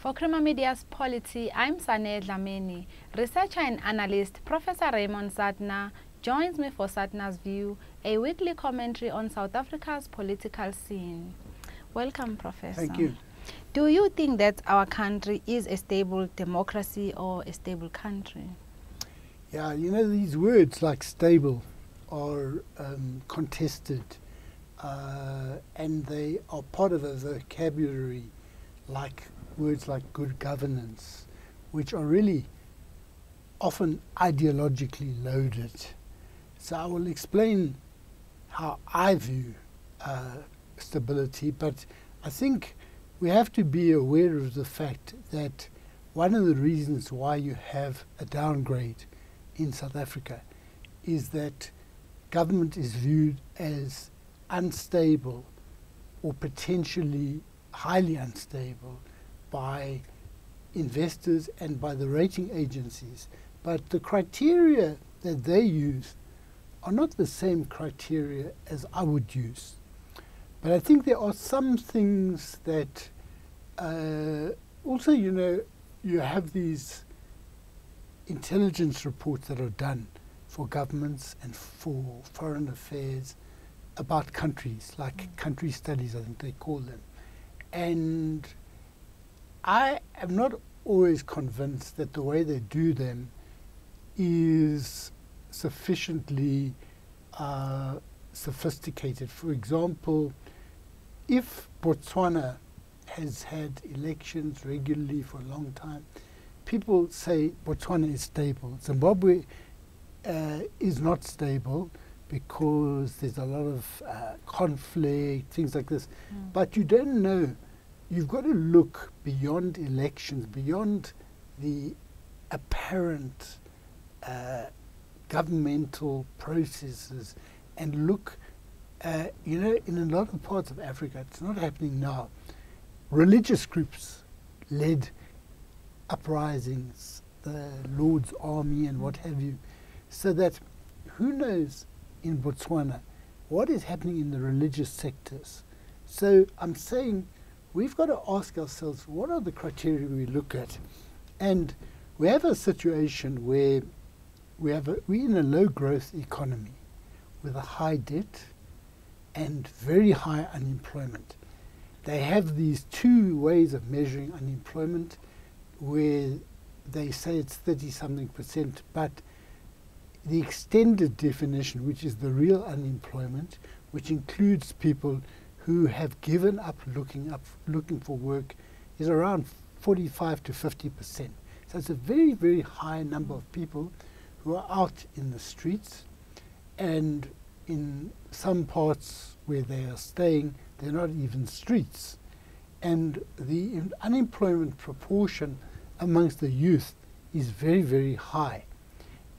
For Crema Media's Polity, I'm Sane Dhlamini. Researcher and analyst Professor Raymond Suttner joins me for Suttner's View, a weekly commentary on South Africa's political scene. Welcome, Professor. Thank you. Do you think that our country is a stable democracy or a stable country? Yeah, you know, these words like stable are contested and they are part of a vocabulary like words like good governance, which are really often ideologically loaded. So I will explain how I view stability, but I think we have to be aware of the fact that one of the reasons why you have a downgrade in South Africa is that government is viewed as unstable or potentially highly unstable by investors and by the rating agencies. But the criteria that they use are not the same criteria as I would use. But I think there are some things that also, you know, you have these intelligence reports that are done for governments and for foreign affairs about countries, like country studies, I think they call them. And I am not always convinced that the way they do them is sufficiently sophisticated. For example, if Botswana has had elections regularly for a long time, people say Botswana is stable. Zimbabwe is not stable because there's a lot of conflict, things like this. But you don't know. You've got to look beyond elections, beyond the apparent governmental processes, and look, you know, in a lot of parts of Africa, it's not happening now. Religious groups led uprisings, the Lord's Army and what have you, so that who knows in Botswana what is happening in the religious sectors. So I'm saying we've got to ask ourselves, what are the criteria we look at? And we have a situation where we're in a low growth economy with a high debt and very high unemployment. They have these two ways of measuring unemployment where they say it's 30-something%, but the extended definition, which is the real unemployment, which includes people who have given up looking for work, is around 45 to 50%. So it's a very, very high number of people who are out in the streets, and in some parts where they are staying, they're not even streets. And the unemployment proportion amongst the youth is very, very high.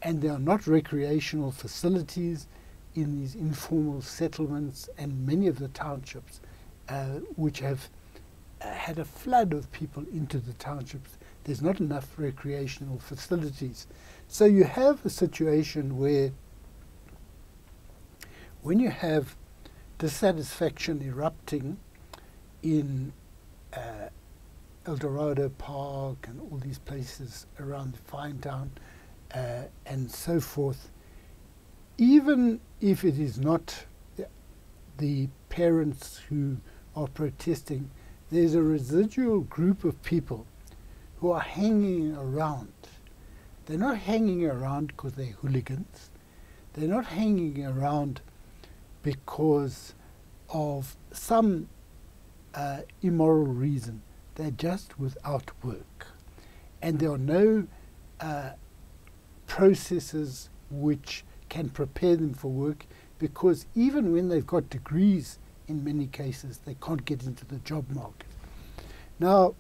And there are not recreational facilities in these informal settlements, and many of the townships which have had a flood of people into the townships, there's not enough recreational facilities. So you have a situation where when you have dissatisfaction erupting in El Dorado Park and all these places around the Fine Town and so forth, even if it is not the parents who are protesting, there's a residual group of people who are hanging around. They're not hanging around because they're hooligans. They're not hanging around because of some immoral reason. They're just without work. And there are no processes which can prepare them for work, because even when they've got degrees, in many cases, they can't get into the job market. Now,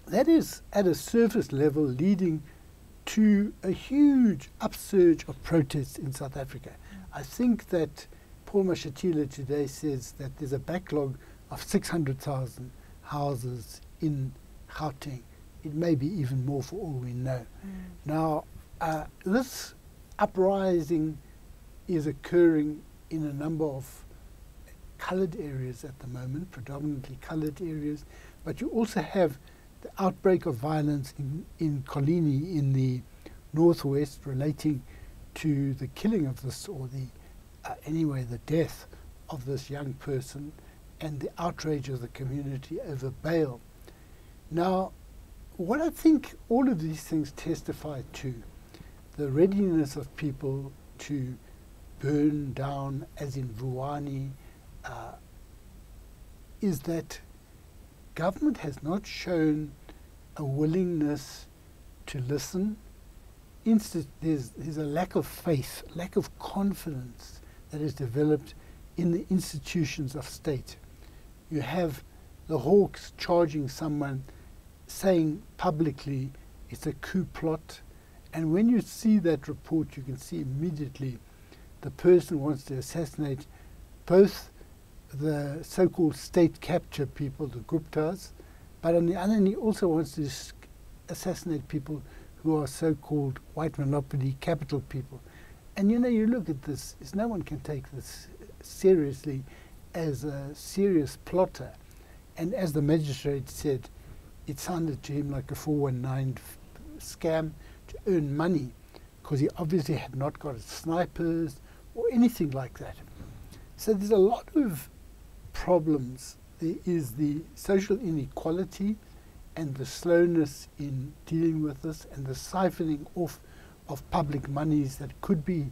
that is at a surface level leading to a huge upsurge of protests in South Africa. I think that Paul Mashatile today says that there's a backlog of 600,000 houses in Gauteng. It may be even more for all we know. Now, this uprising is occurring in a number of coloured areas at the moment, predominantly coloured areas, but you also have the outbreak of violence in Colini in the northwest relating to the killing of this, or the the death of this young person, and the outrage of the community over bail. Now, what I think all of these things testify to, the readiness of people to burn down, as in Vuani, is that government has not shown a willingness to listen. There's a lack of faith, lack of confidence that is developed in the institutions of state. You have the Hawks charging someone, saying publicly it's a coup plot, and when you see that report, you can see immediately the person wants to assassinate both the so-called state capture people, the Guptas, but on the other hand, he also wants to assassinate people who are so-called white monopoly capital people. And you look at this, no one can take this seriously as a serious plotter. And as the magistrate said, it sounded to him like a 419 scam to earn money, because he obviously had not got snipers or anything like that. So there's a lot of problems. There is the social inequality and the slowness in dealing with this, and the siphoning off of public monies that could be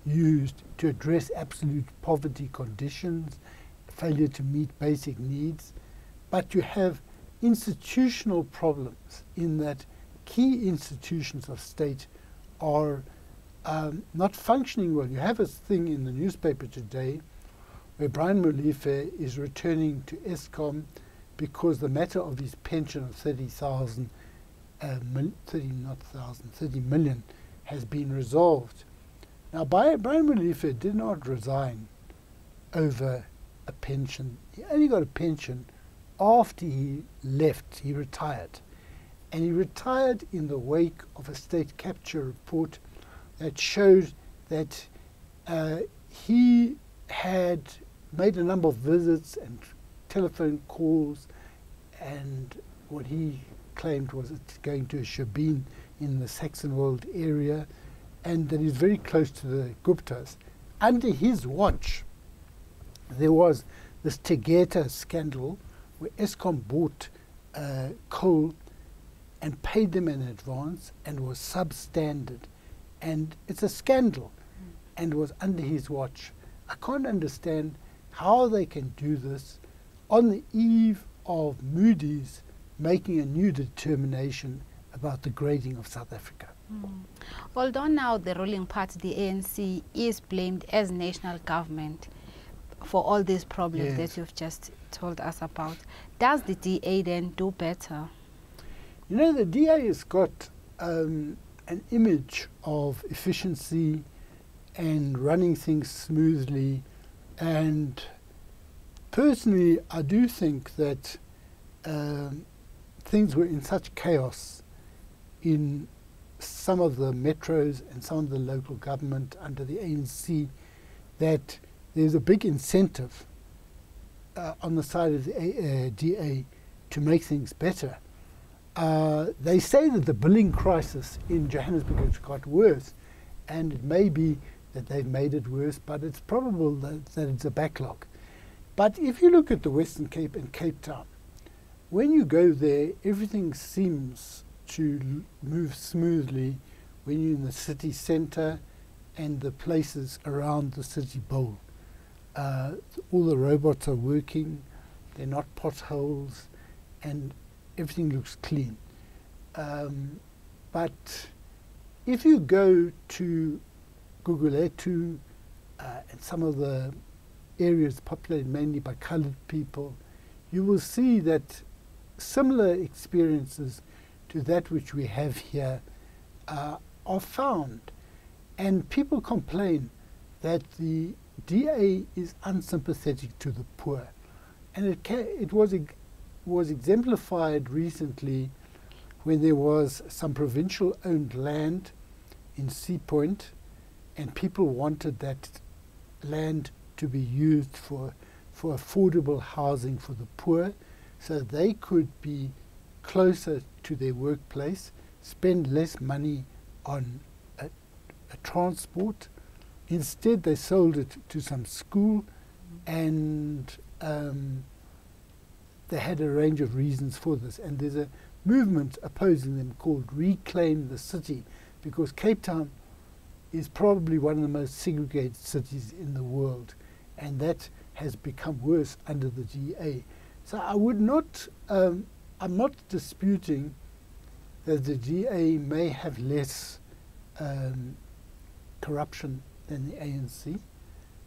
used to address absolute poverty conditions, failure to meet basic needs. But you have institutional problems in that key institutions of state are not functioning well. You have a thing in the newspaper today where Brian Molefe is returning to Eskom because the matter of his pension of 30 million has been resolved. Now, Brian Molefe did not resign over a pension. He only got a pension after he left. He retired. And he retired in the wake of a state capture report that showed that he had made a number of visits and telephone calls, and what he claimed was going to a shebeen in the Saxonwold area, and that he's very close to the Guptas. Under his watch, there was this Tegeta scandal where Eskom bought coal and paid them in advance and was substandard. And it's a scandal, and was under his watch. I can't understand how they can do this on the eve of Moody's making a new determination about the grading of South Africa. Although now the ruling party, the ANC, is blamed as national government for all these problems that you've just told us about, does the DA then do better? You know, the DA has got an image of efficiency and running things smoothly, and personally I do think that things were in such chaos in some of the metros and some of the local government under the ANC that there's a big incentive on the side of the DA to make things better. They say that the billing crisis in Johannesburg has got worse, and it may be that they've made it worse, but it's probable that it's a backlog. But if you look at the Western Cape and Cape Town, when you go there, everything seems to move smoothly when you're in the city centre and the places around the city bowl. All the robots are working, they're not potholes, and everything looks clean. But if you go to Guguletu and some of the areas populated mainly by coloured people, you will see that similar experiences to that which we have here are found. And people complain that the DA is unsympathetic to the poor. And it was exemplified recently when there was some provincial-owned land in Sea Point, and people wanted that land to be used for affordable housing for the poor. so they could be closer to their workplace, spend less money on a transport. Instead, they sold it to some school, and they had a range of reasons for this. And there's a movement opposing them called Reclaim the City, because Cape Town is probably one of the most segregated cities in the world, and that has become worse under the GA. So I would not, I'm not disputing that the GA may have less corruption than the ANC,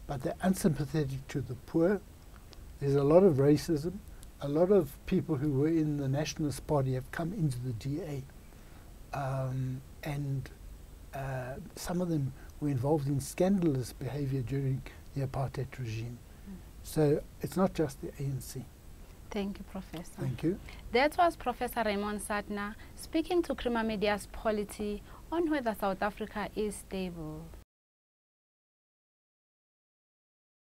but they're unsympathetic to the poor. There's a lot of racism. A lot of people who were in the Nationalist Party have come into the GA, and some of them were involved in scandalous behavior during the apartheid regime. So it's not just the ANC. Thank you, Professor. Thank you. That was Professor Raymond Suttner speaking to Creamer Media's Polity on whether South Africa is stable.